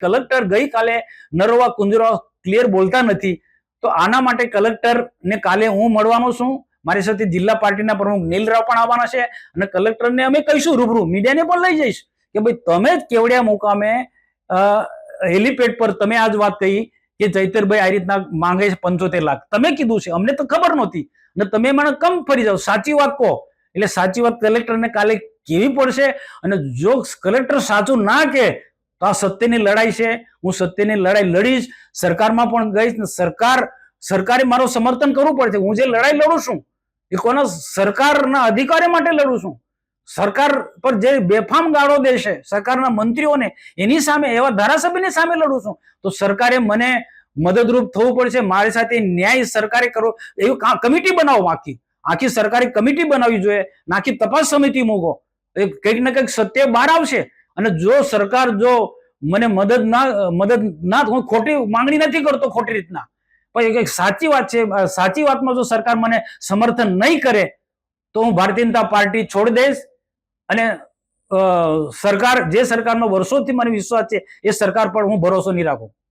Collector ગઈકાલે નરોવા કુંજરા clear બોલતા નથી, તો આના માટે કલેક્ટર ને કાલે હું મળવાનો છું. મારી સાથે જિલ્લા પાર્ટીના પ્રમુખ નીલરાવ પણ આવવાના છે અને કલેક્ટરને અમે કહીશું રૂબરૂ, મીડિયાને પણ લઈ જઈશ કે ભાઈ તમે જ કેવડિયા મુકામે હેલીપેડ પર તમે આજ વાત કહી કે ચૈતરભાઈ આ રીતના માંગે છે 75 લાખ, તમે કીધું છે, અમને તો ખબર નહોતી અને તમે મને કમ ફરી જાઓ, સાચી વાત કહો. એટલે સાચી વાત કલેક્ટરને કાલે કેવી પડશે અને જો કલેક્ટર સાચું ના કહે તો આ સત્યની લડાઈ છે. હું સત્યની લડાઈ લડીશ, સરકારમાં પણ ગઈશ. સરકારે મારું સમર્થન કરવું પડશે. હું જે લડાઈ લડું છું એ કોના સરકારના અધિકારી માટે લડું છું. સરકાર પર જે બેફામ ગાળો દે છે સરકારના મંત્રીઓને, એની સામે, એવા ધારાસભ્યની સામે લડું છું. તો સરકારે મને મદદરૂપ થવું પડશે, મારી સાથે ન્યાય સરકારે કરવો. એવી કમિટી બનાવો, આખી સરકારી કમિટી બનાવવી જોઈએ, આખી તપાસ સમિતિ મૂકો. કંઈક ને કંઈક સત્ય બહાર આવશે. અને જો સરકાર જો મને મદદ ના, હું ખોટી માંગણી નથી કરતો ખોટી રીતના, પણ એક સાચી વાત છે, સાચી વાતમાં જો સરકાર મને સમર્થન નહીં કરે તો હું ભારતીય જનતા પાર્ટી છોડી દઈશ. અને સરકાર, જે સરકારનો વર્ષોથી મને વિશ્વાસ છે એ સરકાર પર હું ભરોસો નહીં રાખું.